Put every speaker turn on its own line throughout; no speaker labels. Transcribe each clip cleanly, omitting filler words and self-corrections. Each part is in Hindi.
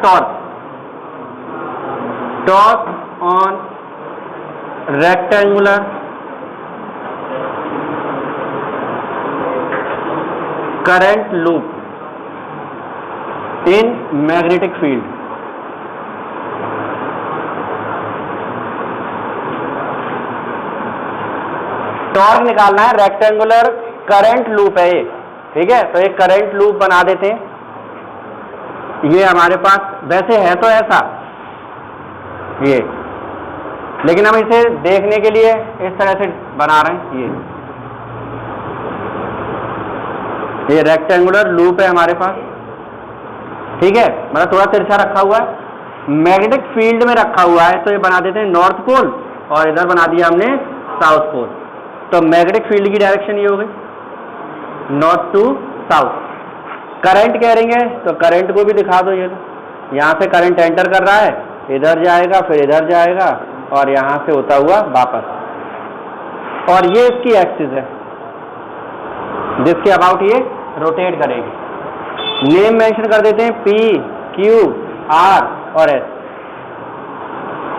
Torque, torque on rectangular current loop in magnetic field. Torque निकालना है, रेक्टेंगुलर करंट लूप है ये, ठीक है। तो एक करंट लूप बना देते हैं, ये हमारे पास वैसे है तो ऐसा ये, लेकिन हम इसे देखने के लिए इस तरह से बना रहे हैं। ये रेक्टेंगुलर लूप है हमारे पास, ठीक है, मतलब थोड़ा तिरछा रखा हुआ है, मैग्नेटिक फील्ड में रखा हुआ है। तो ये बना देते हैं नॉर्थ पोल और इधर बना दिया हमने साउथ पोल। तो मैग्नेटिक फील्ड की डायरेक्शन ये हो गई नॉर्थ टू साउथ। करंट कह रही है तो करंट को भी दिखा दो। ये यहाँ से करंट एंटर कर रहा है, इधर जाएगा, फिर इधर जाएगा और यहाँ से होता हुआ वापस। और ये इसकी एक्सिस है जिसके अबाउट ये रोटेट करेगी। नेम मेंशन कर देते हैं P, Q, R और S,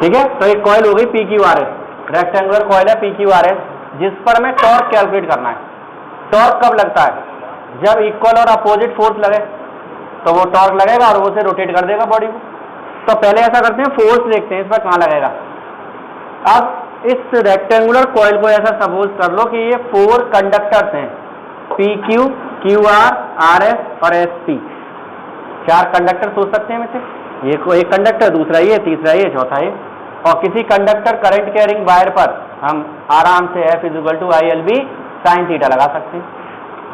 ठीक है। तो एक कॉइल हो गई PQRS, रेक्टेंगुलर कॉइल है PQRS, जिस पर हमें टॉर्क कैलकुलेट करना है। टॉर्क कब लगता है? जब इक्वल और अपोजिट फोर्स लगे तो वो टॉर्क लगेगा और वो उसे रोटेट कर देगा बॉडी को। तो पहले ऐसा करते हैं, फोर्स देखते हैं इस पर कहाँ लगेगा। अब इस रेक्टेंगुलर कॉइल को ऐसा सपोज कर लो कि ये 4 कंडक्टर्स हैं, PQ, QR, RS और SP। 4 कंडक्टर सोच सकते हैं इनमें से, ये कोई एक कंडक्टर, दूसरा ये, तीसरा ये, चौथा ये। और किसी कंडक्टर करंट कैरिंग वायर पर हम आराम से F=ILB sin थीटा लगा सकते हैं।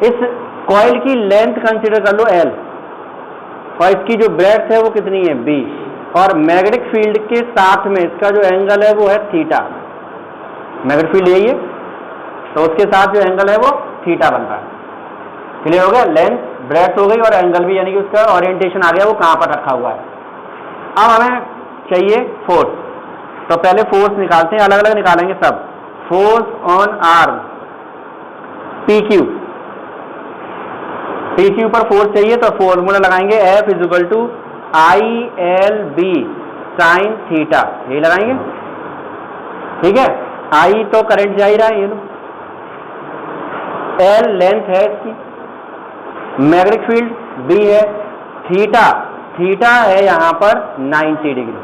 इस कॉइल की लेंथ कंसीडर कर लो L और इसकी जो ब्रेड्थ है वो कितनी है B, और मैग्नेटिक फील्ड के साथ में इसका जो एंगल है वो है थीटा। मैग्नेटिक फील्ड यही है तो उसके साथ जो एंगल है वो थीटा बन रहा है। क्लियर हो गया? लेंथ, ब्रेड्थ हो गई और एंगल भी, यानी कि उसका ओरिएंटेशन आ गया वो कहाँ पर रखा हुआ है। अब हमें चाहिए फोर्स, तो पहले फोर्स निकालते हैं, अलग अलग निकालेंगे सब। Force on arm PQ, PQ पर फोर्स चाहिए तो फॉर्मूला लगाएंगे F=ILB sin थीटा, यही लगाएंगे, ठीक है। I तो करंट जा ही रहा है, ये लो। L लेंथ है इसकी, मैग्नेटिक फील्ड B है, थीटा है यहाँ पर 90 डिग्री।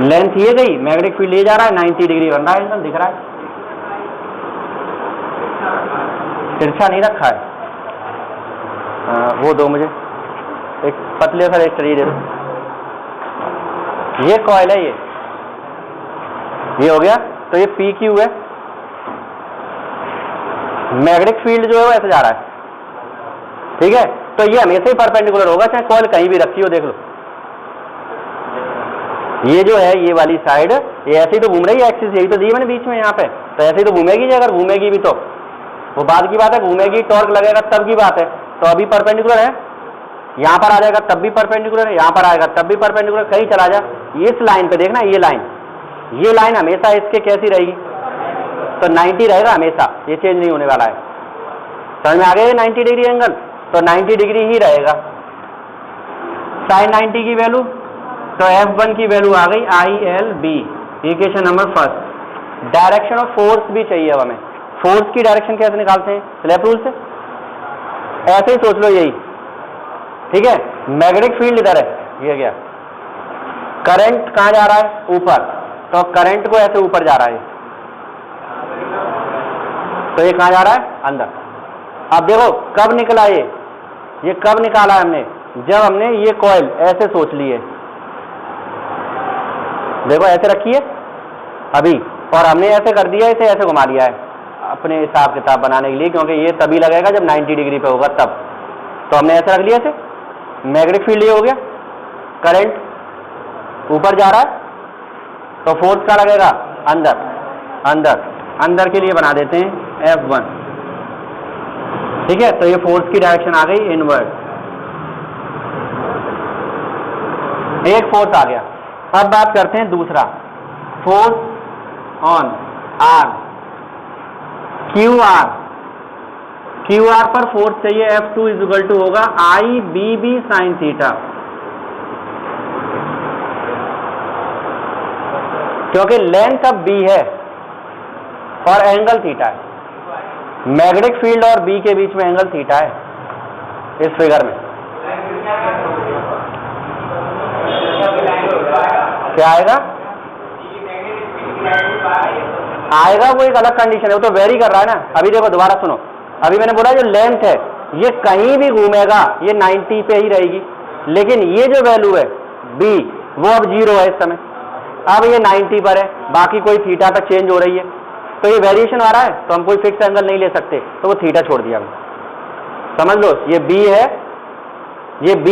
लेंथ ये गई, मैग्नेटिक फील्ड ले जा रहा है, 90 डिग्री बन रहा है, एकदम दिख रहा है, तिरछा नहीं रखा है। वो दो मुझे, एक पतले सा एक ट्री दे दो। ये कॉइल है, ये हो गया। तो ये PQ है, मैग्नेटिक फील्ड जो है वो ऐसे जा रहा है, ठीक है। तो ये हमेशा ही परपेंडिकुलर होगा, चाहे कॉइल कहीं भी रखी हो। देख लो ये जो है ये वाली साइड, ये ऐसे ही तो घूम रही है, एक्सिस यही तो दी मैंने बीच में यहाँ पे, तो ऐसे ही तो घूमेगी। अगर घूमेगी भी तो वो बाद की बात है, घूमेगी, टॉर्क लगेगा तब की बात है। तो अभी परपेंडिकुलर है, यहाँ पर आ जाएगा तब भी परपेंडिकुलर है, यहाँ पर आएगा तब भी परपेंडिकुलर, कहीं चला जा। इस लाइन पे देखना, ये लाइन हमेशा इसके कैसी रहेगी, तो 90 रहेगा हमेशा, ये चेंज नहीं होने वाला है। समझ में आ गया? 90 डिग्री एंगल, तो 90 डिग्री ही रहेगा। sin 90 की वैल्यू, तो F1 की वैल्यू आ गई ILB, equation number first. Direction of force भी चाहिए अब हमें। फोर्स की डायरेक्शन कैसे निकालते हैं? स्लेप रूल से। ऐसे ही सोच लो, यही, ठीक है। मैग्नेटिक फील्ड इधर है, ये गया, करंट कहाँ जा रहा है? ऊपर, तो करंट को ऐसे ऊपर जा रहा है, तो ये कहाँ जा रहा है? अंदर। अब देखो कब निकला ये कब निकाला हमने? जब हमने ये कॉइल ऐसे सोच ली है, देखो ऐसे रखी है अभी, और हमने ऐसे कर दिया, इसे ऐसे घुमा लिया है अपने हिसाब किताब बनाने के लिए, क्योंकि ये तभी लगेगा जब 90 डिग्री पे होगा तब। तो हमने ऐसे रख लिया इसे। मैग्नेटिक फील्ड ये हो गया, करंट ऊपर जा रहा है, तो फोर्स का लगेगा अंदर के लिए बना देते हैं F1, ठीक है। तो ये फोर्स की डायरेक्शन आ गई इनवर्ड, एक फोर्स आ गया। अब बात करते हैं दूसरा, फोर्स ऑन आर्म QR पर फोर्स चाहिए F2 होगा IBB sin थीटा। क्योंकि लेंथ अब बी है और एंगल थीटा है। मैग्नेटिक फील्ड और बी के बीच में एंगल थीटा है इस फिगर में। क्या आएगा? आएगा वो एक अलग कंडीशन है, वो तो वेरी कर रहा है ना। अभी देखो दोबारा सुनो, अभी मैंने बोला जो लेंथ है ये कहीं भी घूमेगा ये 90 पे ही रहेगी, लेकिन ये जो वैल्यू है b वो अब 0 है इस समय। अब ये 90 पर है, बाकी कोई थीटा तक चेंज हो रही है, तो ये वेरिएशन आ रहा है, तो हम कोई फिक्स एंगल नहीं ले सकते, तो वो थीटा छोड़ दिया हमने। समझ लो ये b है, ये b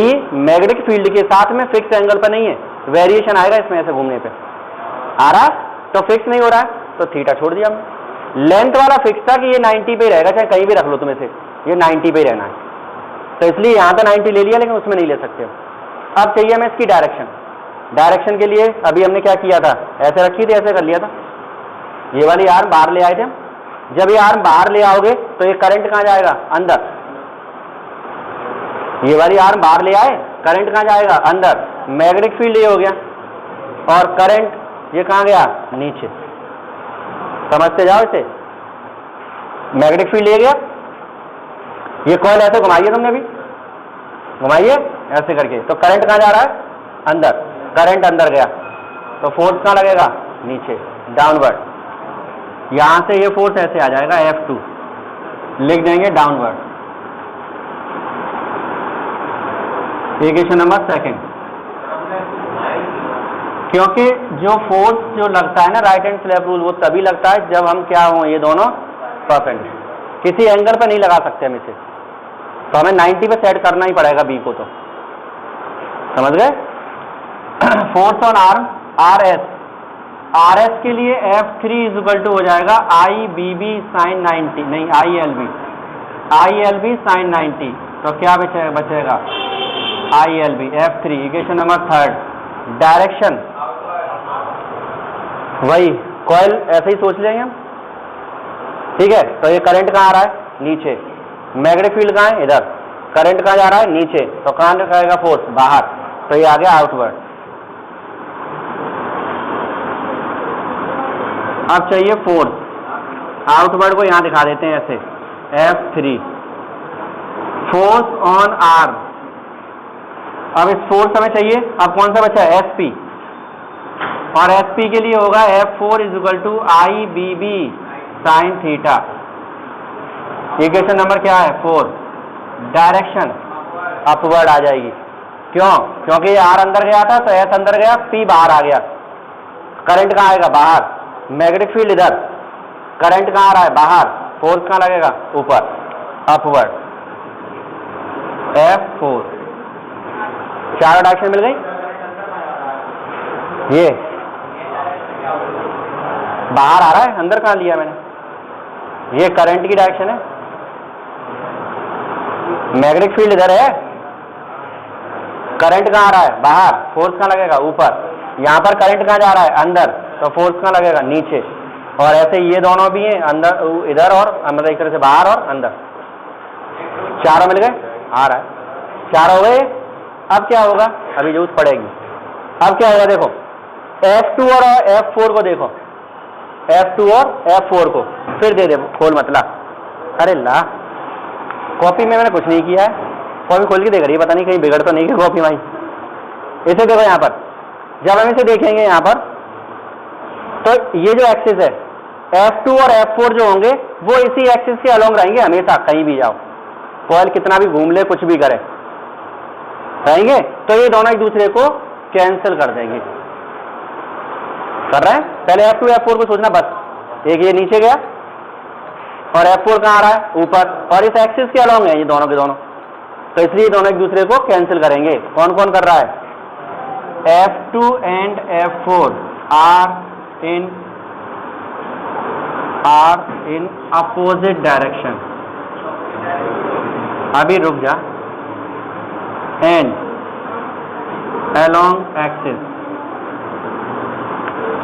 मैग्नेटिक फील्ड के साथ में फिक्स एंगल पर नहीं है, वेरिएशन आएगा इसमें ऐसे घूमने पे आ रहा, तो फिक्स नहीं हो रहा है, तो थीटा छोड़ दिया हमने। लेंथ वाला फिक्स था कि ये 90 पे रहेगा, चाहे कहीं भी रख लो तुम इसे, ये 90 पे ही रहना है, तो इसलिए यहाँ तो 90 ले लिया, लेकिन उसमें नहीं ले सकते। अब चाहिए हमें इसकी डायरेक्शन। डायरेक्शन के लिए अभी हमने क्या किया था, ऐसे रखी थी, ऐसे कर लिया था, ये वाली आर्म बाहर ले आए थे हम। जब ये आर्म बाहर ले आओगे तो ये करंट कहाँ जाएगा? अंदर। ये वाली आर्म बाहर ले आए, करंट कहाँ जाएगा? अंदर। मैग्नेटिक फील्ड ये हो गया और करंट ये कहाँ गया? नीचे। समझते जाओ इसे, मैग्नेटिक फील्ड ले गया, ये कॉइल ऐसे घुमाइए, तुमने भी घुमाइए ऐसे करके, तो करंट कहाँ जा रहा है? अंदर। करंट अंदर गया तो फोर्स कहाँ लगेगा? नीचे, डाउनवर्ड। यहां से ये फोर्स ऐसे आ जाएगा F2, लिख देंगे डाउनवर्ड। Equation number second. क्योंकि जो फोर्स जो लगता है ना राइट हैंड स्लैब रूल, वो तभी लगता है जब हम क्या हो, ये दोनों परपेंडिकुलर। किसी एंगल पर नहीं लगा सकते हम इसे, तो हमें 90 पे सेट करना ही पड़ेगा बी को। तो समझ गए? फोर्स ऑन आर्म RS के लिए F3 इक्वल टू हो जाएगा IBB sin 90, नहीं ILB sin 90, तो क्या बचेगा? ILB F3। Equation number third. Direction वही कॉइल ऐसे ही सोच लेंगे हम, ठीक है। तो ये करंट कहाँ आ रहा है? नीचे। मैग्नेटिक फील्ड कहाँ है? इधर। करंट कहाँ जा रहा है? नीचे, तो कहाँ रहेगा फोर्स? बाहर, तो ये आ गया आउटवर्ड। अब चाहिए फोर्स। आउटवर्ड को यहां दिखा देते हैं ऐसे, F3। Force on arm. अब इस फोर्स हमें चाहिए, अब कौन सा बचा है? SP, और SP के लिए होगा F4 equal to IBB sine theta. इक्वेशन नंबर क्या है? 4। डायरेक्शन अपवर्ड आ जाएगी। क्यों? क्योंकि ये R अंदर गया था, तो S अंदर गया, P बाहर आ गया। करंट कहाँ आएगा? बाहर। मैग्नेटिक फील्ड इधर, करंट कहाँ आ रहा है? बाहर। फोर्स कहाँ लगेगा? ऊपर, अपवर्ड। F4। चारों डायरेक्शन मिल गई। ये बाहर आ रहा है, अंदर कहाँ लिया मैंने? ये करंट की डायरेक्शन है, मैग्नेटिक फील्ड इधर है, करंट कहाँ आ रहा है? बाहर। फोर्स कहाँ लगेगा? ऊपर। यहाँ पर करंट कहाँ जा रहा है? अंदर, तो फोर्स कहाँ लगेगा? नीचे। और ऐसे ये दोनों भी हैं, अंदर इधर और मतलब एक तरह से बाहर और अंदर। चारों मिल गए, आ रहा है, 4 हो गए। अब क्या होगा? अभी जरूरत पड़ेगी। अब क्या होगा? देखो F2 और F4 को देखो, F2 और F4 को फिर दे दे खोल मतला। अरे ला, कॉपी में मैंने कुछ नहीं किया है, कॉपी खोल के देख रही है, पता नहीं कहीं बिगड़ तो नहीं है कॉपी भाई। इसे देखो यहाँ पर, जब हम इसे देखेंगे यहाँ पर, तो ये जो एक्सिस है F2 और F4 जो होंगे वो इसी एक्सिस के अलोंग रहेंगे हमेशा, कहीं भी जाओ, कॉइल कितना भी घूम ले, कुछ भी करे, रहेंगे। तो ये दोनों एक दूसरे को कैंसिल कर देंगे। कर रहे हैं? पहले F2 F4 को सोचना बस। एक ये नीचे गया और F4 कहाँ आ रहा है? ऊपर, और इस एक्सिस के अलोंग है ये दोनों के दोनों, तो इसलिए दोनों एक दूसरे को कैंसिल करेंगे। कौन कौन कर रहा है? F2 and F4 are in opposite direction। अभी रुक जा। and along axis,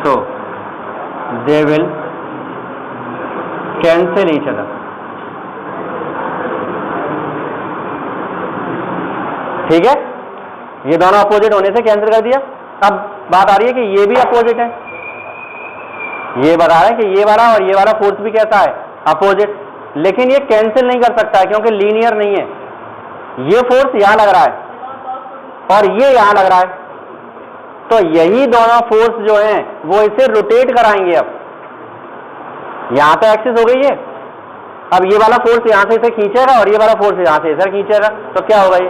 so they will cancel each other। ठीक है, ये दोनों अपोजिट होने से कैंसिल कर दिया। अब बात आ रही है कि ये भी अपोजिट है, ये बता रहा है कि ये वाला और ये वाला फोर्स भी कैसा है, अपोजिट, लेकिन ये कैंसिल नहीं कर सकता है क्योंकि लीनियर नहीं है। ये फोर्स यहां लग रहा है और ये यहां लग रहा है, तो यही दोनों फोर्स जो हैं वो इसे रोटेट कराएंगे। अब यहां पे एक्सिस हो गई है, अब ये वाला फोर्स यहां से इसे खींचेगा और ये वाला फोर्स यहां से इसे खींचेगा, तो क्या होगा ये,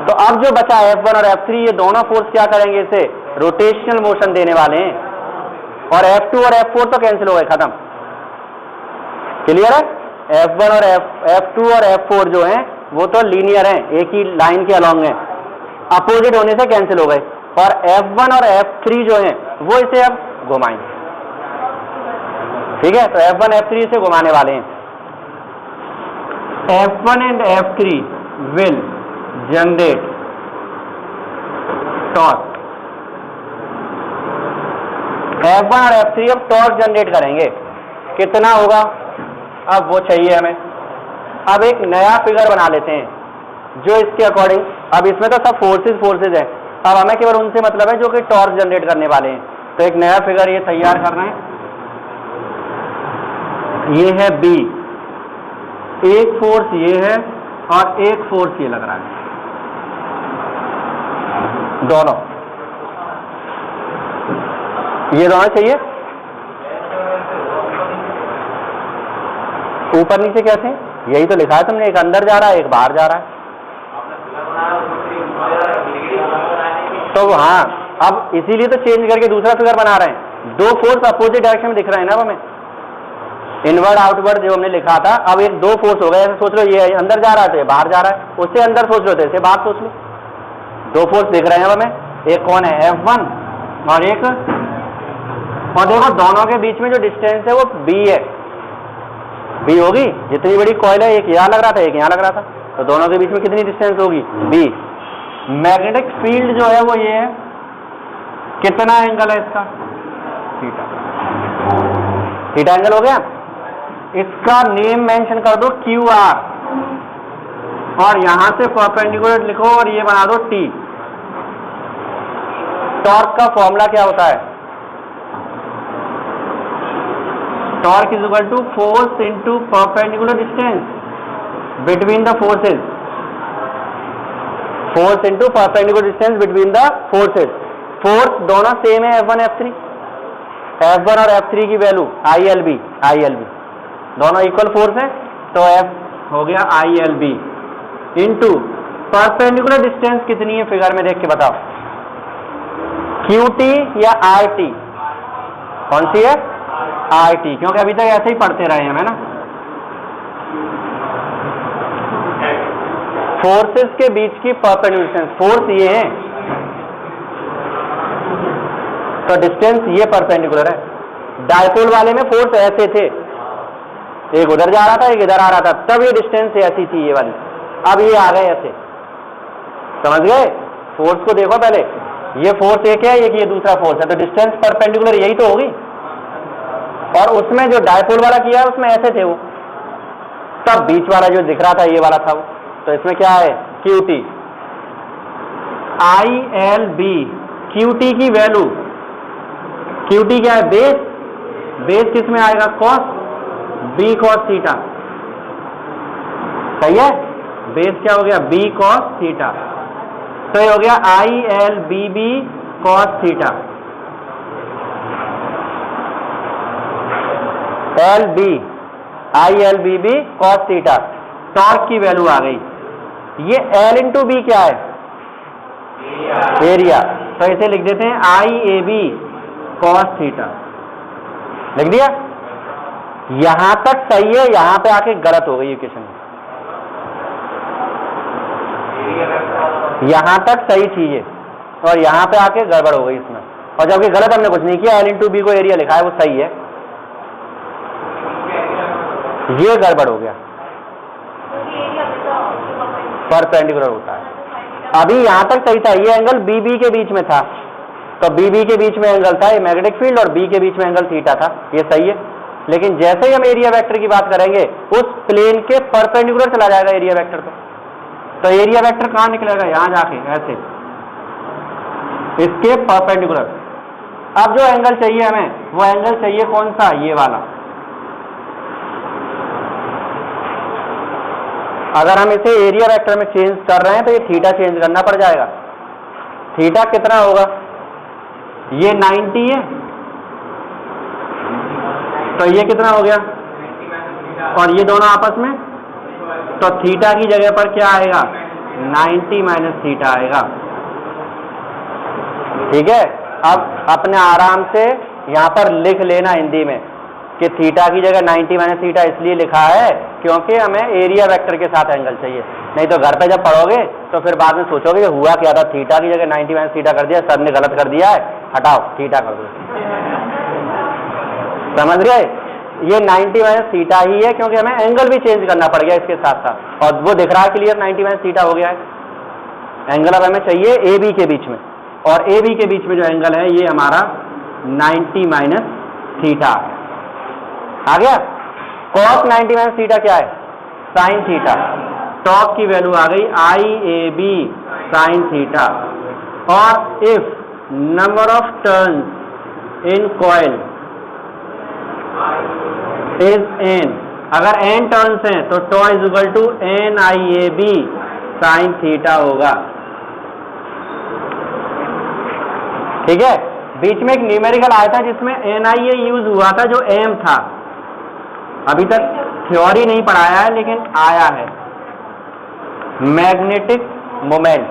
तो अब जो बचा F1 और F3 ये दोनों फोर्स क्या करेंगे, इसे रोटेशनल मोशन देने वाले हैं, और F2 और F4 तो कैंसिल हो गए, खत्म, क्लियर है। F1 और F2 और F4 जो हैं वो तो लीनियर हैं, एक ही लाइन के अलॉन्ग हैं, अपोजिट होने से कैंसिल हो गए, और F1 और F3 जो हैं वो इसे अब घुमाएंगे, ठीक है। तो F1 F3 से घुमाने वाले हैं। F1 and F3 will generate torque, F1 और F3 अब टॉर्क जनरेट करेंगे, कितना होगा अब वो चाहिए हमें। अब एक नया फिगर बना लेते हैं जो इसके अकॉर्डिंग, अब इसमें तो सब फोर्सेज है, अब हमें केवल उनसे मतलब है जो कि टॉर्क जनरेट करने वाले हैं। तो एक नया फिगर ये तैयार करना है, ये है B, एक फोर्स ये है और एक फोर्स ये लग रहा है, दोनों, ये दोनों चाहिए, ऊपर नीचे कैसे, यही तो लिखा है तुमने, एक अंदर जा रहा है एक बाहर जा रहा है, तो हाँ अब इसीलिए तो चेंज करके दूसरा फिगर बना रहे हैं। दो फोर्स अपोजिट डायरेक्शन में दिख रहे हैं ना हमें, इनवर्ड आउटवर्ड जो हमने लिखा था, अब एक दो फोर्स हो गए, ऐसे सोच लो, ये अंदर जा रहा है तो ये बाहर जा रहा है, उससे अंदर सोच लो तो इसे बाहर सोच लो, दो फोर्स दिख रहे हैं हमें, एक कौन है F1 और एक, और देखो दोनों के बीच में जो डिस्टेंस है वो B है, B होगी, जितनी बड़ी कॉइल है, एक यहाँ लग रहा था एक यहाँ लग रहा था, तो दोनों के बीच में कितनी डिस्टेंस होगी B। मैग्नेटिक फील्ड जो है वो ये है, कितना एंगल है इसका, थीटा, थीटा एंगल हो गया, इसका नेम मेंशन कर दो QR, और यहां से परपेंडिकुलर लिखो और ये बना दो T। टॉर्क का फॉर्मूला क्या होता है, torque is equal to force into perpendicular distance between the forces, force into perpendicular distance between the forces. Force दोनों सेम है F1 F3, F1 और F3 की वैल्यू ILB दोनों इक्वल फोर्स है, तो F हो गया ILB इनटू परपेंडिकुलर डिस्टेंस कितनी है फिगर में देख के बताओ, QT या RT, कौन सी है RT, क्योंकि अभी तक ऐसे ही पढ़ते रहे हैं ना, फोर्सेस के बीच की परपेंडिकुलर डिस्टेंस, फोर्स ये है तो डिस्टेंस ये परपेंडिकुलर है। डायपोल वाले में फोर्स ऐसे थे, एक उधर जा रहा था एक इधर आ रहा था, तब ये डिस्टेंस ऐसी थी ये वाली, अब ये आ गए ऐसे, समझ गए। फोर्स को देखो पहले, ये फोर्स एक है एक ये दूसरा फोर्स है, तो डिस्टेंस परपेंडिकुलर यही तो होगी, और उसमें जो डायपोल वाला किया है उसमें ऐसे थे वो, तब बीच वाला जो दिख रहा था ये वाला था वो, तो इसमें क्या है QT ILB, QT की वैल्यू, QT क्या है बेस, बेस किस में आएगा cos, B cos थीटा, सही है, बेस क्या हो गया B cos थीटा, तो ये हो गया ILBB cos theta, ILBB cos theta, torque की वैल्यू आ गई। ये L इंटू B क्या है, एरिया, तो इसे लिख देते हैं IAB cos थीटा, लिख दिया। यहां तक सही है, यहां पे आके गलत हो गई इक्वेशन, यहां तक सही थी ये और यहां पे आके गड़बड़ हो गई इसमें, और जबकि गलत हमने कुछ नहीं किया, L इंटू B को एरिया लिखा है वो सही है, ये गड़बड़ हो गया, परपेंडिकुलर होता है। अभी यहां तक सही था, ये एंगल BB के बीच में था, तो BB के बीच में एंगल था ये मैग्नेटिक फील्ड और B के बीच में एंगल थीटा था, ये सही है। लेकिन जैसे ही हम एरिया वेक्टर की बात करेंगे उस प्लेन के परपेंडिकुलर चला जाएगा एरिया वेक्टर, तो एरिया वेक्टर कहां निकलेगा, यहां जाके ऐसे इसके परपेंडिकुलर, अब जो एंगल चाहिए हमें, वो एंगल चाहिए कौन सा, ये वाला। अगर हम इसे एरिया वेक्टर में चेंज कर रहे हैं तो ये थीटा चेंज करना पड़ जाएगा। थीटा कितना होगा, ये 90 है, तो ये कितना हो गया, और ये दोनों आपस में, तो थीटा की जगह पर क्या आएगा, 90 माइनस थीटा आएगा। ठीक है, अब अपने आराम से यहाँ पर लिख लेना हिंदी में कि थीटा की जगह 90 माइनस थीटा इसलिए लिखा है क्योंकि हमें एरिया वेक्टर के साथ एंगल चाहिए। नहीं तो घर पे जब पढ़ोगे तो फिर बाद में सोचोगे कि हुआ क्या था, थीटा की जगह 90 माइनस थीटा कर दिया, सर ने गलत कर दिया है, हटाओ थीटा कर दो। समझ गए, ये 90 माइनस थीटा ही है क्योंकि हमें एंगल भी चेंज करना पड़ गया इसके साथ साथ, और वो दिख रहा है क्लियर 90 माइनस थीटा हो गया है। एंगल अब हमें चाहिए ए बी के बीच में, और ए बी के बीच में जो एंगल है ये हमारा 90 माइनस थीटा आ गया। cos 90 माइनस थीटा क्या है, साइन थीटा। टॉर्क की वैल्यू आ गई IAB साइन थीटा। और if number of turns in coil is n, अगर n टर्न्स हैं तो tau is equal to NIAB sine theta होगा। ठीक है, बीच में एक न्यूमेरिकल आया था जिसमें NIA यूज हुआ था जो m था, अभी तक थ्योरी नहीं पढ़ाया है लेकिन आया है। मैग्नेटिक मोमेंट,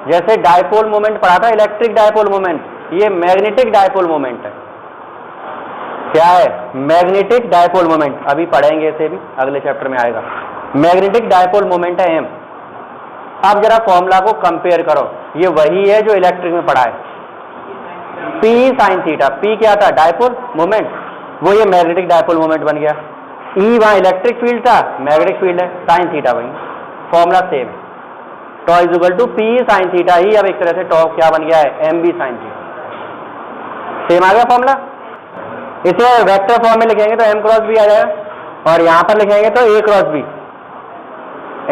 जैसे डायपोल मोमेंट पढ़ा था, इलेक्ट्रिक डायपोल मोमेंट, ये मैग्नेटिक डायपोल मोमेंट है। क्या है, मैग्नेटिक डायपोल मोमेंट, अभी पढ़ेंगे इसे भी, अगले चैप्टर में आएगा। मैग्नेटिक डायपोल मोमेंट है m। अब जरा फॉर्मूला को कंपेयर करो, ये वही है जो इलेक्ट्रिक में पढ़ा है, P साइन थीटा। P क्या था, डायपोल मोमेंट, वो ये मैग्नेटिक डायपोल मोमेंट बन गया। E वहां इलेक्ट्रिक फील्ड था, मैग्नेटिक फील्ड है, साइन थीटा वही, फॉर्मूला सेम है। Tau is equal to P sine theta ही, अब एक तरह से टॉ क्या बन गया है, MB साइन थीटा। सेम आ गया फॉर्मूला। इसे वेक्टर फॉर्म में लिखेंगे तो m क्रॉस b आ जाएगा, और यहां पर लिखेंगे तो a क्रॉस b,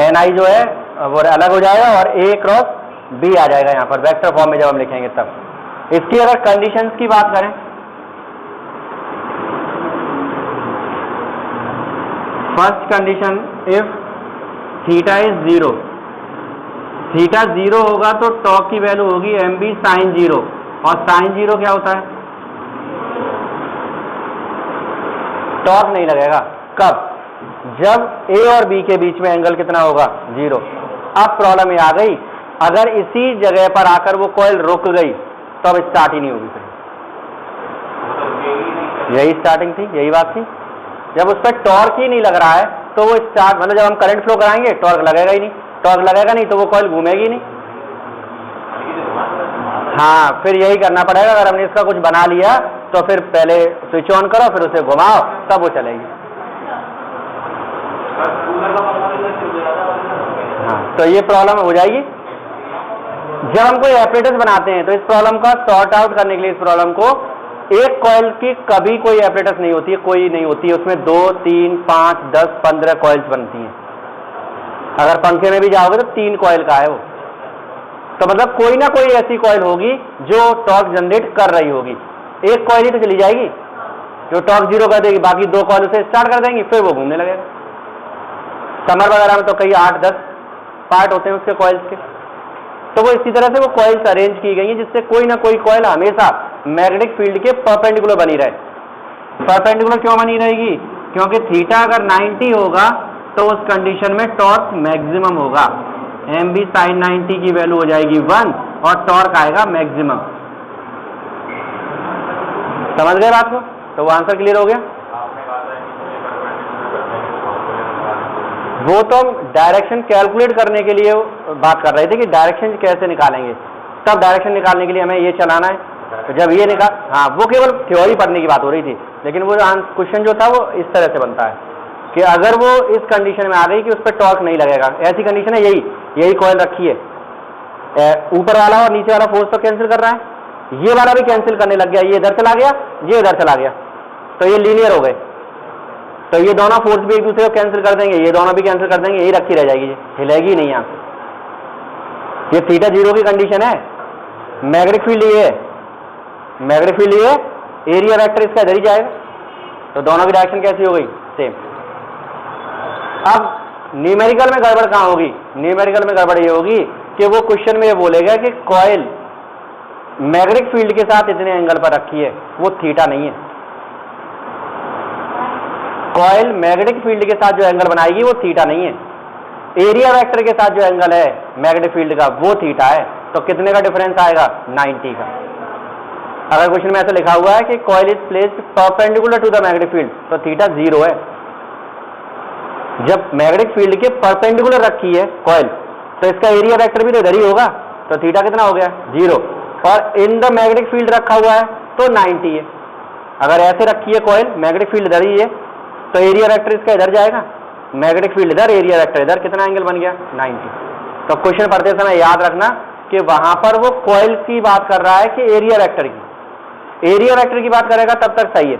NI जो है वो अलग हो जाएगा और a क्रॉस b आ जाएगा यहाँ पर वेक्टर फॉर्म में जब हम लिखेंगे तब। इसकी अगर कंडीशंस की बात करें, first condition, if theta is 0, theta 0 होगा तो टॉ की वैल्यू होगी MB साइन 0, और साइन 0 क्या होता है, टॉर्क नहीं लगेगा। कब, जब A और B के बीच में एंगल कितना होगा, 0। अब प्रॉब्लम ये आ गई, अगर इसी जगह पर आकर वो कॉइल रुक गई तो अब स्टार्ट ही नहीं होगी फिर। यही स्टार्टिंग थी, यही बात थी। जब उस पर टॉर्क ही नहीं लग रहा है तो वो स्टार्ट, मतलब जब हम करंट फ्लो कराएंगे टॉर्क लगेगा ही नहीं, टॉर्क लगेगा नहीं तो वो कॉइल घूमेगी नहीं। हाँ, फिर यही करना पड़ेगा। अगर हमने इसका कुछ बना लिया तो फिर पहले स्विच ऑन करो, फिर उसे घुमाओ, तब वो चलेगी। हाँ, तो ये प्रॉब्लम हो जाएगी। जब हम कोई एपरेटस बनाते हैं तो इस प्रॉब्लम का सॉर्ट आउट करने के लिए, इस प्रॉब्लम को, एक कॉइल की कभी कोई एपरेटस नहीं होती है, कोई नहीं होती है, उसमें 2, 3, 5, 10, 15 कॉइल्स बनती हैं। अगर पंखे में भी जाओगे तो 3 कॉइल का है वो, तो मतलब कोई ना कोई ऐसी कॉइल होगी जो टॉर्क जनरेट कर रही होगी। एक कॉइल ही तो चली जाएगी जो टॉर्क 0 कर देगी, बाकी 2 कॉइल उसे स्टार्ट कर देंगी, फिर वो घूमने लगेगा। समर वगैरह में तो कई 8-10 पार्ट होते हैं उसके कॉइल्स के, तो वो इसी तरह से वो कॉइल्स अरेंज की गई हैं जिससे कोई ना कोई कॉइल हमेशा मैग्नेटिक फील्ड के परपेंडिकुलर बनी रहे। परपेंडिकुलर क्यों बनी रहेगी, क्योंकि थीटा अगर 90 होगा तो उस कंडीशन में टॉर्क मैक्सिमम होगा। MB साइन 90 की वैल्यू हो जाएगी 1 और टॉर्क आएगा मैक्सिमम। समझ गए बात को, तो वो आंसर क्लियर हो गया। वो तो हम डायरेक्शन कैलकुलेट करने के लिए बात कर रहे थे कि डायरेक्शन कैसे निकालेंगे, तब डायरेक्शन निकालने के लिए हमें ये चलाना है। तो जब ये निकाल, हाँ, वो केवल थ्योरी पढ़ने की बात हो रही थी, लेकिन वो क्वेश्चन जो था वो इस तरह से बनता है कि अगर वो इस कंडीशन में आ गई कि उस पर टॉर्क नहीं लगेगा, ऐसी कंडीशन है, यही कॉइल रखी है, ऊपर वाला और नीचे वाला फोर्स तो कैंसिल कर रहा है, ये वाला भी कैंसिल करने लग गया, ये इधर चला गया, ये इधर चला गया, तो ये लीनियर हो गए, तो ये दोनों फोर्स भी एक दूसरे को कैंसिल कर देंगे, ये दोनों भी कैंसिल कर देंगे, यही रखी रह जाएगी, हिलेगी नहीं यहाँ से। ये थीटा 0 की कंडीशन है, मैग्नेटिक फील्ड ये है, मैग्नेटिक फील्ड ये, एरिया वेक्टर इसका इधर ही जाएगा, तो दोनों की डायरेक्शन कैसी हो गई, सेम। अब न्यूमेरिकल में गड़बड़ कहां होगी, न्यूमेरिकल में गड़बड़ ये होगी कि वो क्वेश्चन में ये बोलेगा कि कॉइल मैग्नेटिक फील्ड के साथ इतने एंगल पर रखी है, वो थीटा नहीं है। कॉइल मैग्नेटिक फील्ड के साथ जो एंगल बनाएगी वो थीटा नहीं है, एरिया वेक्टर के साथ जो एंगल है मैग्नेटिक फील्ड का वो थीटा है। तो कितने का डिफरेंस आएगा, 90 का। अगर क्वेश्चन में ऐसा लिखा हुआ है कि coil is placed perpendicular to the magnetic field, तो थीटा 0 है। जब मैग्नेटिक फील्ड के परपेंडिकुलर रखी है कॉइल, तो इसका एरिया वेक्टर भी तो इधर ही होगा, तो थीटा कितना हो गया, 0। और इन द मैग्नेटिक फील्ड रखा हुआ है तो 90 है। अगर ऐसे रखी है कॉइल, मैग्नेटिक फील्ड इधर ही है, तो एरिया वेक्टर इसका इधर जाएगा, मैग्नेटिक फील्ड इधर, एरिया वेक्टर इधर, कितना एंगल बन गया, 90। तो क्वेश्चन पढ़ते समय याद रखना कि वहां पर वो कॉइल की बात कर रहा है कि एरिया वेक्टर की, एरिया वेक्टर की बात करेगा तब तक सही है।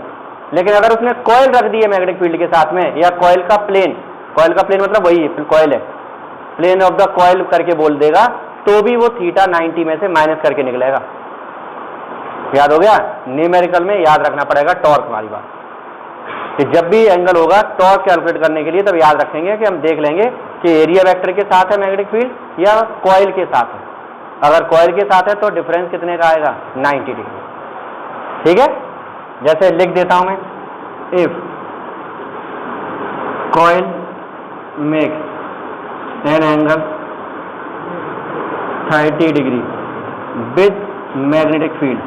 लेकिन अगर उसने कॉइल रख दी है मैग्नेटिक फील्ड के साथ में, या कॉइल का प्लेन मतलब वही कॉइल है, प्लेन ऑफ द कॉइल करके बोल देगा, तो भी वो थीटा 90 में से माइनस करके निकलेगा। याद हो गया, न्यूमेरिकल में याद रखना पड़ेगा टॉर्क वाली बात, कि जब भी एंगल होगा टॉर्क कैलकुलेट करने के लिए तब याद रखेंगे कि हम देख लेंगे कि एरिया वेक्टर के साथ है मैग्नेटिक फील्ड या कॉइल के साथ है। अगर कॉइल के साथ है तो डिफरेंस कितने का आएगा, 90 डिग्री। ठीक है, जैसे लिख देता हूं मैं, if coil makes an angle 30 degree with magnetic field,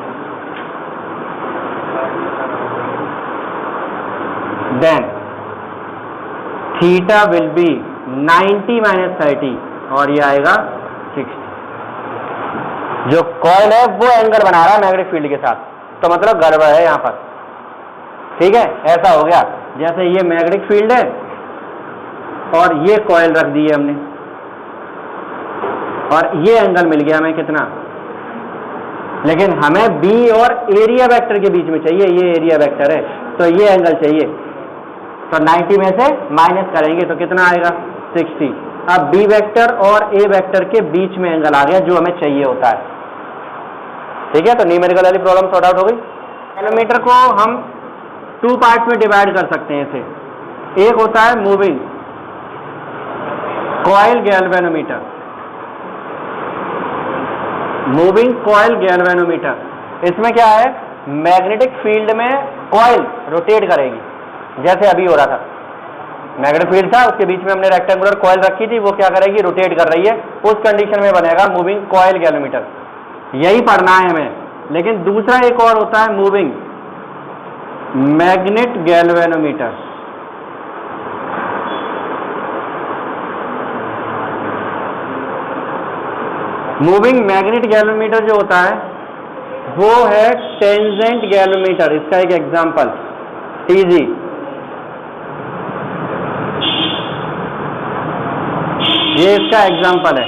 then theta will be 90 - 30 और ये आएगा 60। जो कॉइल है वो एंगल बना रहा है मैग्नेटिक फील्ड के साथ, तो मतलब गड़बड़ है यहां पर। ठीक है, ऐसा हो गया जैसे ये मैग्नेटिक फील्ड है और ये कॉइल रख दी है हमने, और ये एंगल मिल गया हमें कितना, लेकिन हमें बी और एरिया वेक्टर के बीच में चाहिए, ये एरिया वेक्टर है तो ये एंगल चाहिए, तो 90 में से माइनस करेंगे तो कितना आएगा, 60। अब बी वेक्टर और ए वेक्टर के बीच में एंगल आ गया जो हमें चाहिए होता है। ठीक है, तो न्यूमेरिकल वाली प्रॉब्लम सॉर्ट आउट हो गई। गैल्वेनोमीटर को हम 2 पार्ट्स में डिवाइड कर सकते हैं इसे। एक होता है moving coil galvanometer, moving coil galvanometer, इसमें क्या है, मैग्नेटिक फील्ड में कॉइल रोटेट करेगी, जैसे अभी हो रहा था, मैग्नेटिक फील्ड था उसके बीच में हमने रेक्टेंगुलर कॉइल रखी थी, वो क्या करेगी, रोटेट कर रही है, उस कंडीशन में बनेगा मूविंग कॉइल गैल्वेनोमीटर। यही पढ़ना है हमें। लेकिन दूसरा एक और होता है moving magnet galvanometer. Moving magnet galvanometer जो होता है वो है टेंजेंट गैल्वेनोमीटर। इसका एक एग्जांपल टीजी, ये इसका एग्जांपल है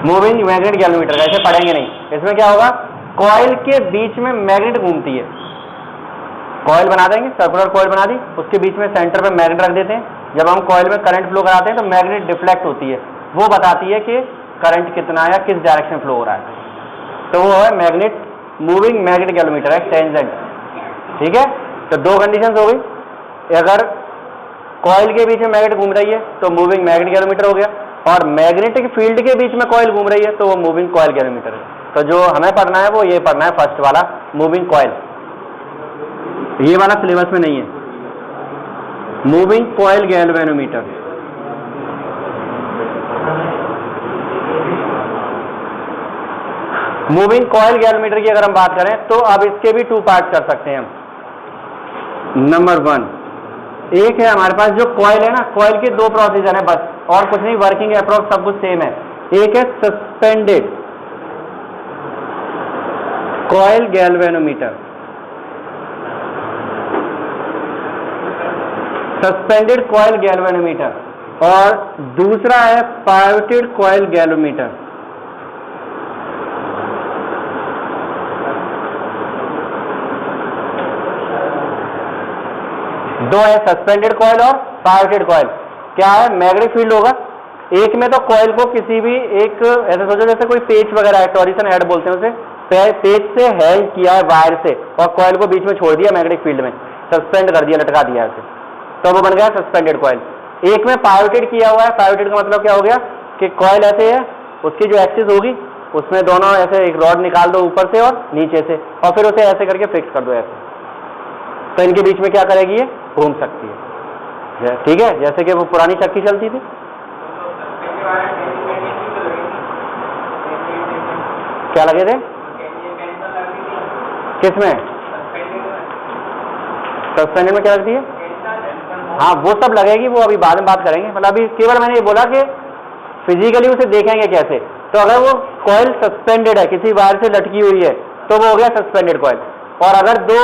मूविंग मैग्नेट गैल्वेनोमीटर का। ऐसे पढ़ेंगे नहीं, इसमें क्या होगा, कॉइल के बीच में मैग्नेट घूमती है, कॉइल बना देंगे, सर्कुलर कॉइल बना दी, उसके बीच में सेंटर पे मैग्नेट रख देते हैं। जब हम कॉइल में करंट फ्लो कराते हैं तो मैग्नेट डिफ्लेक्ट होती है, वो बताती है कि करंट कितना या किस डायरेक्शन फ्लो हो रहा है, तो वो है मैग्नेट, मूविंग मैग्नेट गैल्वेनोमीटर है टेंजेंट। ठीक है, तो दो कंडीशन हो गई, अगर कॉइल के बीच में मैग्नेट घूम रही है तो मूविंग मैग्नेट गैल्वेनोमीटर हो गया, और मैग्नेटिक फील्ड के बीच में कॉइल घूम रही है तो वो मूविंग कॉइल गैल्वेनोमीटर है। तो जो हमें पढ़ना है वो ये पढ़ना है, फर्स्ट वाला मूविंग कॉइल, ये वाला सिलेबस में नहीं है, moving coil galvanometer. Moving coil galvanometer की अगर हम बात करें तो अब इसके भी 2 पार्ट कर सकते हैं हम। नंबर 1, एक है हमारे पास जो कॉइल है ना, कॉइल के 2 प्रोसीजर है बस, और कुछ नहीं, वर्किंग अप्रोक्स सब कुछ सेम है। एक है suspended coil galvanometer, suspended coil galvanometer, और दूसरा है पाइवटेड कॉइल गैल्वेनोमीटर। दो है, सस्पेंडेड कॉइल और पाइवटेड कॉइल। क्या है, मैग्नेटिक फील्ड होगा, एक में तो कॉइल को किसी भी एक, ऐसे सोचो जैसे कोई पेच वगैरह है, टॉरिसन हेड बोलते हैं उसे, पेज से हैंग किया है वायर से और कॉइल को बीच में छोड़ दिया मैग्नेटिक फील्ड में, सस्पेंड कर दिया, लटका दिया उसे, तो वो बन गया सस्पेंडेड कॉइल। एक में पायोटेड किया हुआ है। पायोटेड का मतलब क्या हो गया कि कॉइल ऐसे है, उसकी जो एक्सिस होगी उसमें दोनों ऐसे एक रॉड निकाल दो ऊपर से और नीचे से, और फिर उसे ऐसे करके फिक्स कर दो ऐसे, तो इनके बीच में क्या करेगी, ये घूम सकती है। ठीक है, जैसे कि वो पुरानी चक्की चलती थी। क्या लगे थे किसमें, सस्पेंडेड में क्या लगती है? हाँ वो सब लगेगी, वो अभी बाद में बात करेंगे। मतलब अभी केवल मैंने ये बोला कि फिजिकली उसे देखेंगे कैसे। तो अगर वो कॉइल सस्पेंडेड है, किसी वायर से लटकी हुई है, तो वो हो गया सस्पेंडेड कॉइल। और अगर दो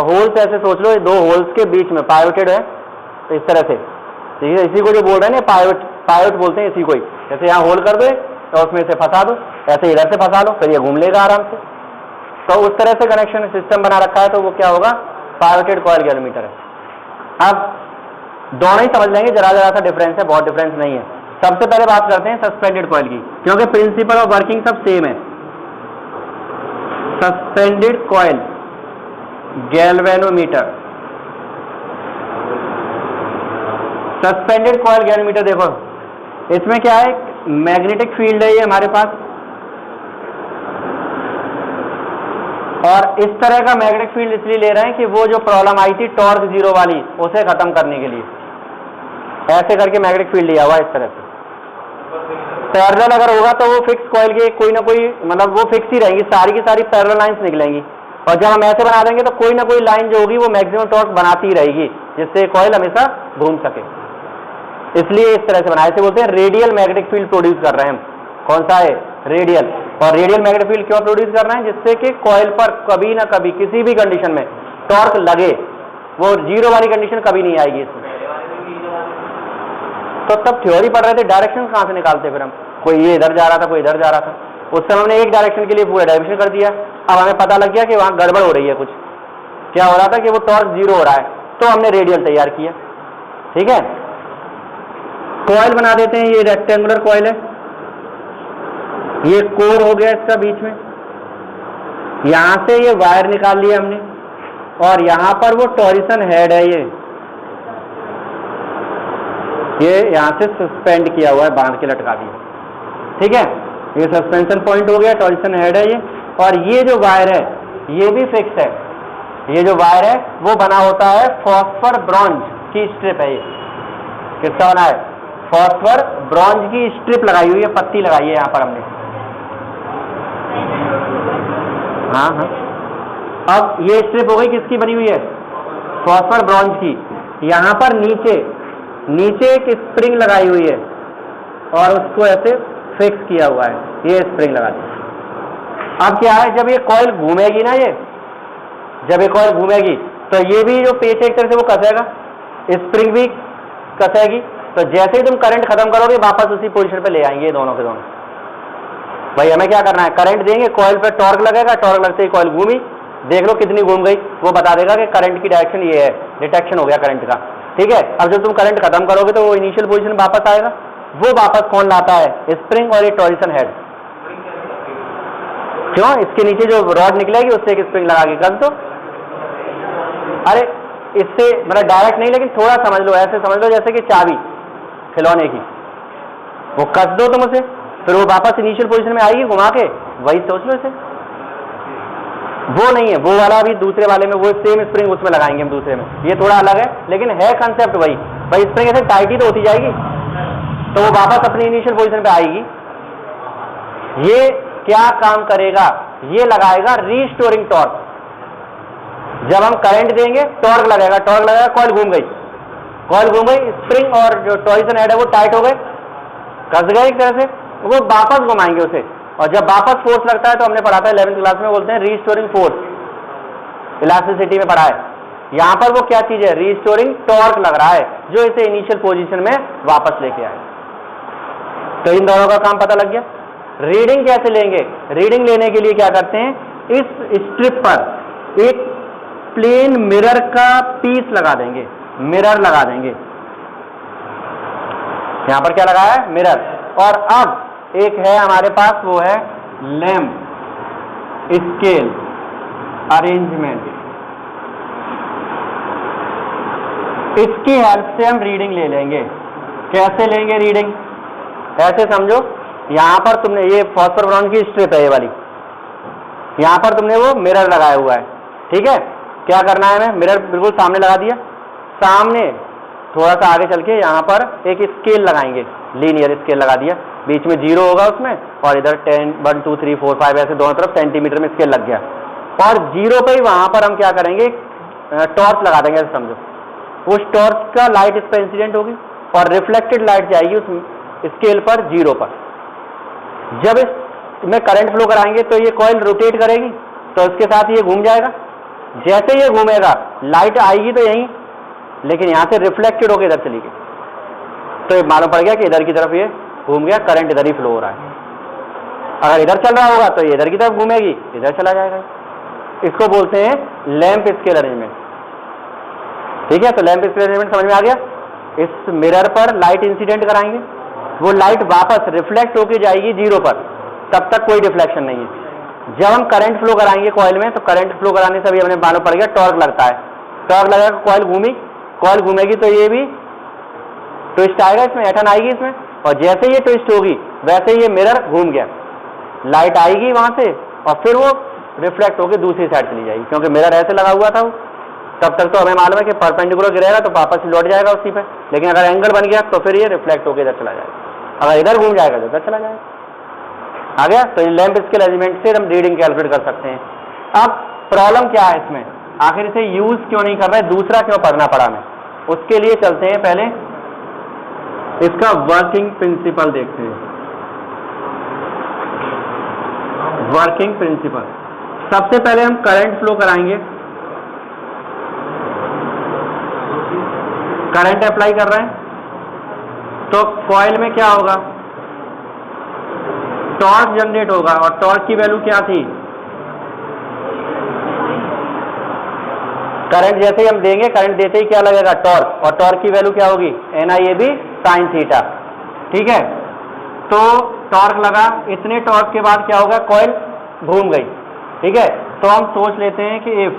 होल्स ऐसे सोच लो, दो होल्स के बीच में पायोटेड है, तो इस तरह से, ठीक है, इसी को जो बोल रहे हैं ना पायोट बोलते हैं इसी को ही। जैसे यहाँ होल कर दो तो उसमें से फंसा दो, ऐसे इधर से फंसा लो, फिर ये घूम लेगा आराम से। तो उस तरह से कनेक्शन सिस्टम बना रखा है, तो वो क्या होगा, पायोटेड कॉइल गैल्वेनोमीटर है। अब दोनों ही समझ लेंगे, जरा जरा सा डिफरेंस है, बहुत डिफरेंस नहीं है। सबसे पहले बात करते हैं सस्पेंडेड कॉइल की, क्योंकि प्रिंसिपल ऑफ वर्किंग सब सेम है। Suspended coil galvanometer, suspended coil galvanometer देखो, इसमें क्या है, मैग्नेटिक फील्ड है ये हमारे पास, और इस तरह का मैग्नेटिक फील्ड इसलिए ले रहे हैं कि वो जो प्रॉब्लम आई थी टॉर्क जीरो वाली, उसे खत्म करने के लिए ऐसे करके मैग्नेटिक फील्ड लिया हुआ इस तरह से। पैरेलल अगर होगा तो वो फिक्स कॉइल के कोई ना कोई, मतलब वो फिक्स ही रहेंगी, सारी की सारी पैरेलल लाइंस निकलेंगी। और जब हम ऐसे बना देंगे तो कोई ना कोई लाइन जो होगी वो मैक्सिमम टॉर्क बनाती ही रहेगी, जिससे कॉइल हमेशा घूम सके। इसलिए इस तरह से बनाए, इसे बोलते हैं रेडियल मैग्नेटिक फील्ड प्रोड्यूस कर रहे हैं हम। कौन सा है, रेडियल। और रेडियल मैग्नेटिक फील्ड क्यों प्रोड्यूस कर रहे हैं, जिससे कि कॉइल पर कभी ना कभी किसी भी कंडीशन में टॉर्क लगे, वो जीरो वाली कंडीशन कभी नहीं आएगी इसमें। तो तब थ्योरी पढ़ रहे थे, डायरेक्शन कहां से निकालते फिर हम, कोई ये इधर जा रहा था, कोई इधर जा रहा था। उस समय हमने एक डायरेक्शन के लिए पूरा डायरेक्शन कर दिया। अब हमें पता लग गया कि वहां गड़बड़ हो रही है, कुछ क्या हो रहा था कि वो टॉर्क जीरो हो रहा है, तो हमने रेडियल तैयार किया। ठीक है, कॉइल बना देते हैं, ये रेक्टेंगुलर कॉइल है, ये कोर हो गया इसका बीच में, यहां से ये वायर निकाल लिया हमने, और यहां पर वो टॉरिसन हेड है, ये यहां से सस्पेंड किया हुआ है, बांध के लटका दिया। ठीक है, ये सस्पेंशन पॉइंट हो गया, टॉरिसन हेड है ये। और ये जो वायर है ये भी फिक्स है, ये जो वायर है वो बना होता है फॉस्फर ब्रॉन्ज की स्ट्रिप है। ये किसका बना है, फॉस्फर ब्रॉन्ज की स्ट्रिप लगाई हुई है, पत्ती लगाई है यहां पर हमने। हाँ हाँ, अब ये स्ट्रिप हो गई, किसकी बनी हुई है, फॉस्फर ब्रॉन्ज की। यहां पर नीचे एक स्प्रिंग लगाई हुई है और उसको ऐसे फिक्स किया हुआ है, ये स्प्रिंग लगा दी। अब क्या है, जब ये कॉइल घूमेगी ना, जब ये कॉइल घूमेगी तो ये भी जो पेच एक तरह से वो कसेगा, स्प्रिंग भी कसेगी। तो जैसे ही तुम करंट खत्म करोगे वापस उसी पोजीशन पे ले आएंगे दोनों के दोनों। भाई हमें क्या करना है, करंट देंगे, कॉइल पे टॉर्क लगेगा, टॉर्क लगते ही कॉइल घूमी, देख लो कितनी घूम गई, वो बता देगा कि करंट की डायरेक्शन ये है, डिटेक्शन हो गया करंट का। ठीक है, अब जब तुम करंट खत्म करोगे तो वो इनिशियल पोजीशन वापस आएगा। वो वापस कौन लाता है, स्प्रिंग और ये टॉरिसन हेड। क्यों, इसके नीचे जो रॉड निकलेगी उससे एक स्प्रिंग लगा के कस दो। अरे इससे मतलब डायरेक्ट नहीं, लेकिन थोड़ा समझ लो, ऐसे समझ लो जैसे कि चाबी खिलौने की, वो कस दो तुम उसे, फिर वो वापस इनिशियल पोजीशन में आएगी घुमा के, वही सोच लो इसे। वो नहीं है, वो वाला भी दूसरे वाले में वो सेम स्प्रिंग उसमें लगाएंगे हम दूसरे में, ये थोड़ा अलग है, लेकिन है कंसेप्ट वही। भाई स्प्रिंग ऐसे टाइट ही तो होती जाएगी, तो वो वापस अपनी इनिशियल पोजीशन पे आएगी। ये क्या काम करेगा, ये लगाएगा रीस्टोरिंग टॉर्क। जब हम करंट देंगे टॉर्क लगेगा, कॉइल घूम गई, स्प्रिंग और जो टॉरिसन हेड है वो टाइट हो गए, कस गए एक तरह से, वो वापस घुमाएंगे उसे। और जब वापस फोर्स लगता है तो हमने पढ़ा था 11वीं क्लास में, बोलते हैं रीस्टोरिंग फोर्स, इलास्टिसिटी में पढ़ा है। यहां पर वो क्या चीज है, रीस्टोरिंग टॉर्क लग रहा है, जो इसे इनिशियल पोजीशन में वापस लेके आए। तो इन दोनों का काम पता लग गया। रीडिंग कैसे लेंगे, रीडिंग लेने के लिए क्या करते हैं, इस स्ट्रिप पर एक प्लेन मिरर का पीस लगा देंगे, मिरर लगा देंगे, यहां पर क्या लगाया है, मिरर। और अब एक है हमारे पास, वो है लैंप। स्केल अरेंजमेंट, इसकी हेल्प से हम रीडिंग ले लेंगे। कैसे लेंगे रीडिंग? ऐसे समझो, यहां पर तुमने ये फॉस्फोर बोरॉन की स्ट्रिप है ये वाली, यहां पर तुमने वो मिरर लगाया हुआ है, ठीक है। क्या करना है हमें? मिरर बिल्कुल सामने लगा दिया, सामने थोड़ा सा आगे चल के यहाँ पर एक स्केल लगाएंगे, लीनियर स्केल लगा दिया, बीच में 0 होगा उसमें, और इधर 10 1 2 3 4 5 ऐसे दोनों तरफ सेंटीमीटर में स्केल लग गया, और 0 पे ही वहां पर हम क्या करेंगे? टॉर्च लगा देंगे। ऐसे समझो, उस टॉर्च का लाइट इस पर इंसिडेंट होगी और रिफ्लेक्टेड लाइट जाएगी उस स्केल पर 0 पर। जब इसमें करंट फ्लो कराएंगे तो ये कॉइल रोटेट करेगी, तो इसके साथ ये घूम जाएगा। जैसे ये घूमेगा लाइट आएगी तो यहीं, लेकिन यहां से रिफ्लेक्टेड होकर इधर चली गई, तो ये मालूम पड़ गया कि इधर की तरफ ये घूम गया, करंट इधर ही फ्लो हो रहा है। अगर इधर चल रहा होगा तो ये इधर की तरफ घूमेगी, इधर चला जाएगा। इसको बोलते हैं लैंप स्केल अरेंजमेंट, ठीक है। तो लैंप स्केल अरेंजमेंट समझ में आ गया। इस मिरर पर लाइट इंसिडेंट कराएंगे, वो लाइट वापस रिफ्लेक्ट होकर जाएगी 0 पर, तब तक कोई डिफ्लेक्शन नहीं है। जब हम करंट फ्लो कराएंगे कॉइल में, तो करंट फ्लो कराने से भी हमें मालूम पड़ गया टॉर्क लगता है। टॉर्क लगेगा, कॉइल घूमी, कॉइल घूमेगी तो ये भी ट्विस्ट आएगा, इसमें ऐठन आएगी इसमें, और जैसे ये ट्विस्ट होगी वैसे ये मिरर घूम गया, लाइट आएगी वहां से और फिर वो रिफ्लेक्ट होकर दूसरी साइड चली जाएगी, क्योंकि मिरर ऐसे लगा हुआ था वो। तब तक तो हमें मालूम है कि परपेंडिकुलर गिरेगा तो वापस लौट जाएगा उसी पे, लेकिन अगर एंगल बन गया तो फिर ये रिफ्लेक्ट होकर इधर चला जाएगा, अगर इधर घूम जाएगा तो इधर चला जाएगा। आ गया? तो लैंप स्केल अरेंजमेंट से हम रीडिंग कैलकुलेट कर सकते हैं। अब प्रॉब्लम क्या है इसमें, आखिर इसे यूज क्यों नहीं कर रहे, दूसरा क्यों पढ़ना पड़ा हमें? उसके लिए चलते हैं, पहले इसका वर्किंग प्रिंसिपल देखते हैं। वर्किंग प्रिंसिपल, सबसे पहले हम करंट फ्लो कराएंगे, करंट अप्लाई कर रहे हैं तो कॉइल में क्या होगा? टॉर्क जनरेट होगा, और टॉर्क की वैल्यू क्या थी? करंट जैसे ही हम देंगे, करंट देते ही क्या लगेगा? टॉर्क, और टॉर्क की वैल्यू क्या होगी? NIAB sin थीटा, ठीक है। तो टॉर्क लगा, इतने टॉर्क के बाद क्या होगा? कॉइल घूम गई, ठीक है। तो हम सोच लेते हैं कि if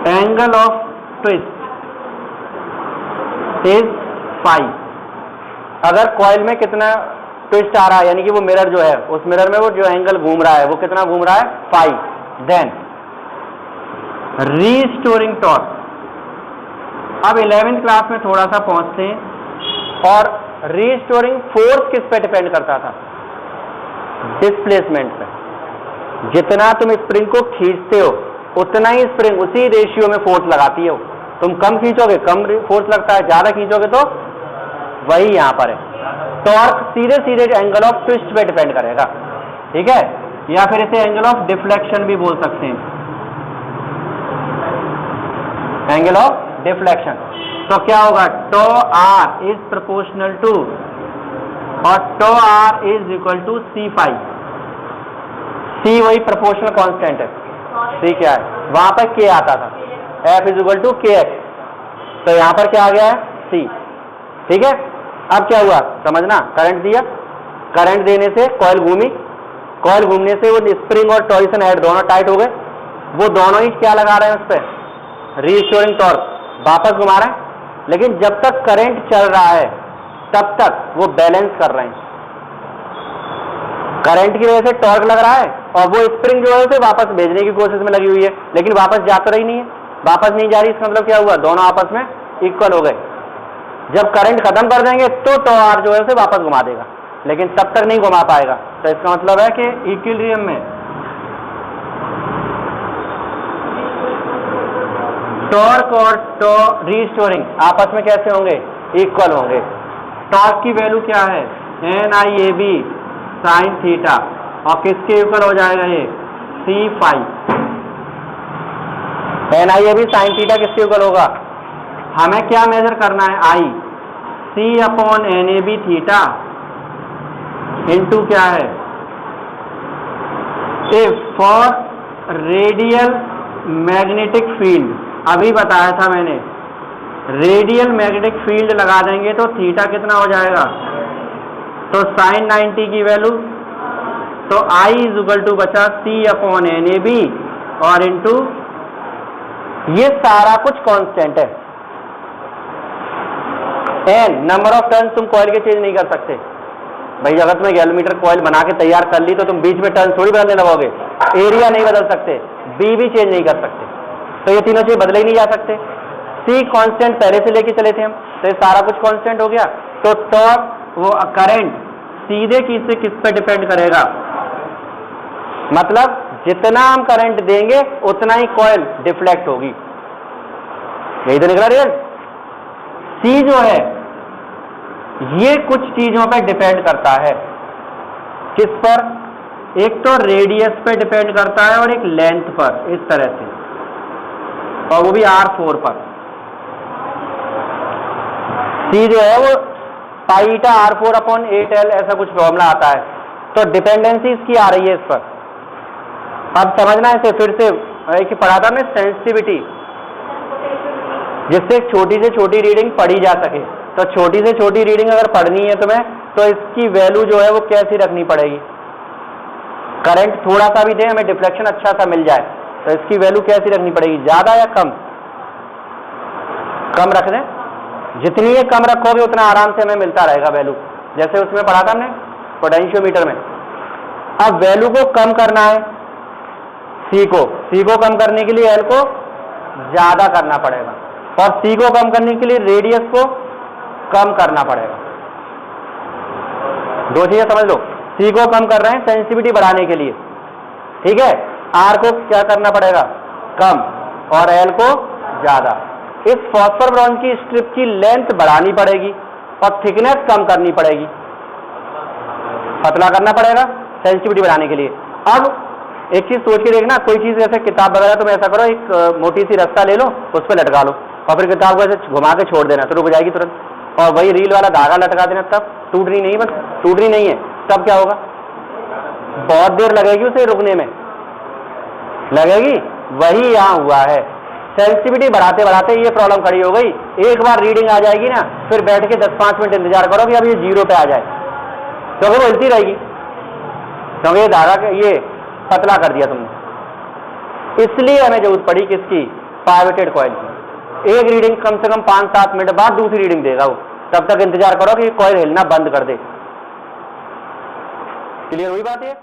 angle of twist is phi, अगर कॉइल में कितना ट्विस्ट आ रहा है, यानी कि वो मिरर जो है, उस मिरर में वो जो एंगल घूम रहा है वो कितना घूम रहा है? Phi, then restoring torque. अब 11th क्लास में थोड़ा सा पहुंचते हैं, और रीस्टोरिंग फोर्स किस पे डिपेंड करता था? डिस्प्लेसमेंट पे। जितना तुम स्प्रिंग को खींचते हो उतना ही स्प्रिंग उसी रेशियो में फोर्स लगाती है। तुम कम खींचोगे कम फोर्स लगता है, ज्यादा खींचोगे तो वही यहां पर है। टॉर्क सीधे सीधे एंगल ऑफ ट्विस्ट पे डिपेंड करेगा, ठीक है, या फिर इसे एंगल ऑफ डिफ्लेक्शन भी बोल सकते हैं, एंगल ऑफ डिफ्लेक्शन। तो क्या होगा? Torque is proportional to, और torque is equal to C phi. C वही प्रोपोर्शनल कांस्टेंट है, सी क्या है? वहां पर के आता था, एफ इज इक्वल टू के एक्स, तो यहां पर क्या आ गया है? सी, ठीक है। अब क्या हुआ समझना, करंट दिया, करंट देने से कॉइल घूमी, कॉइल घूमने से वो स्प्रिंग और टॉर्सन हेड दोनों टाइट हो गए, वो दोनों ही क्या लगा रहे हैं उस पर? रीस्टोरिंग टॉर्क, वापस घुमा रहे हैं। लेकिन जब तक करंट चल रहा है तब तक वो बैलेंस कर रहे हैं, करंट की वजह से टॉर्क लग रहा है और वो स्प्रिंग जो है उसे वापस भेजने की कोशिश में लगी हुई है, लेकिन वापस जा तो रही नहीं है, वापस नहीं जा रही। इसका मतलब क्या हुआ? दोनों आपस में इक्वल हो गए। जब करंट खत्म कर देंगे तो टॉर्क जो है उसे वापस घुमा देगा, लेकिन तब तक नहीं घुमा पाएगा। तो इसका मतलब है कि इक्विलिब्रियम में टॉर्क और रीस्टोरिंग आपस में कैसे होंगे? इक्वल होंगे। टॉर्क की वैल्यू क्या है? NIAB sin थीटा, और किसके इक्वल हो जाएगा ये? C phi. NIAB sin theta किसके इक्वल होगा? हमें क्या मेजर करना है? I, C upon NAB theta into क्या है? If for radial magnetic field, अभी बताया था मैंने, रेडियल मैग्नेटिक फील्ड लगा देंगे तो थीटा कितना हो जाएगा? तो साइन 90 की वैल्यू तो I इज इक्वल टू बचा C/NAB और इंटू ये सारा कुछ कांस्टेंट है। एन नंबर ऑफ टर्न तुम कॉइल के चेंज नहीं कर सकते भाई। अगर तुम्हें गैलोमीटर कॉइल बना के तैयार कर ली तो तुम बीच में टर्न थोड़ी बदलने लगोगे। एरिया नहीं बदल सकते, बी भी चेंज नहीं कर सकते, तो ये तीनों चीज बदले ही नहीं जा सकते। सी कांस्टेंट पहले से लेके चले थे हम, तो ये सारा कुछ कांस्टेंट हो गया। तो टॉर्क वो करंट सीधे किस पे डिपेंड करेगा, मतलब जितना हम करंट देंगे उतना ही कॉइल डिफ्लेक्ट होगी। यही तो निकला रिजल्ट। सी जो है ये कुछ चीजों पे डिपेंड करता है। किस पर? एक तो रेडियस पे डिपेंड करता है और एक लेंथ पर, इस तरह से, और वो भी R4 पर। सी जो है वो पाईटा R4/8L ऐसा कुछ फॉर्मूला आता है। तो डिपेंडेंसी इसकी आ रही है इस पर। अब समझना है इसे फिर से, एक पढ़ा था मैं सेंसिटिविटी, जिससे छोटी से छोटी रीडिंग पढ़ी जा सके। तो छोटी से छोटी रीडिंग अगर पढ़नी है तुम्हें तो इसकी वैल्यू जो है वो कैसी रखनी पड़ेगी। करंट थोड़ा सा भी दे, हमें डिफ्लेक्शन अच्छा सा मिल जाए, तो इसकी वैल्यू कैसी रखनी पड़ेगी, ज्यादा या कम? कम रख दें। जितनी ये कम रखोगे उतना आराम से हमें मिलता रहेगा वैल्यू। जैसे उसमें पढ़ा था हमने पोटेंशियोमीटर में। अब वैल्यू को कम करना है, सी को कम करने के लिए एल को ज्यादा करना पड़ेगा, और सी को कम करने के लिए रेडियस को कम करना पड़ेगा। दो चीजें समझ लो, सी को कम कर रहे हैं सेंसिटिविटी बढ़ाने के लिए, ठीक है। आर को क्या करना पड़ेगा, कम, और एल को ज्यादा। इस फॉस्फोर ब्रॉन्ज की स्ट्रिप की लेंथ बढ़ानी पड़ेगी और थिकनेस कम करनी पड़ेगी, पतला करना पड़ेगा सेंसिटिविटी बढ़ाने के लिए। अब एक चीज सोच के देखना, कोई चीज जैसे किताब वगैरह तुम ऐसा करो, एक मोटी सी रस्सा ले लो, उस पर लटका लो और फिर किताब को ऐसे घुमा के छोड़ देना, तो रुक जाएगी तुरंत। और वही रील वाला धागा लटका देना, तब टूटनी नहीं, बस टूटनी नहीं है, तब क्या होगा, बहुत देर लगेगी उसे रुकने में, लगेगी। वही यहाँ हुआ है, सेंसिटिविटी बढ़ाते बढ़ाते ये प्रॉब्लम खड़ी हो गई। एक बार रीडिंग आ जाएगी ना, फिर बैठ के 10-5 मिनट इंतजार करो कि अब ये 0 पे आ जाए, क्योंकि वो हिलती रहेगी, क्योंकि ये धागा ये पतला कर दिया तुमने। इसलिए हमें जरूरत पड़ी किसकी, पाइवटेड कॉइल की। एक रीडिंग कम से कम 5-7 मिनट बाद दूसरी रीडिंग देगा वो, तब तक इंतजार करो कि कॉइल हिलना बंद कर दे। क्लियर हुई बात है?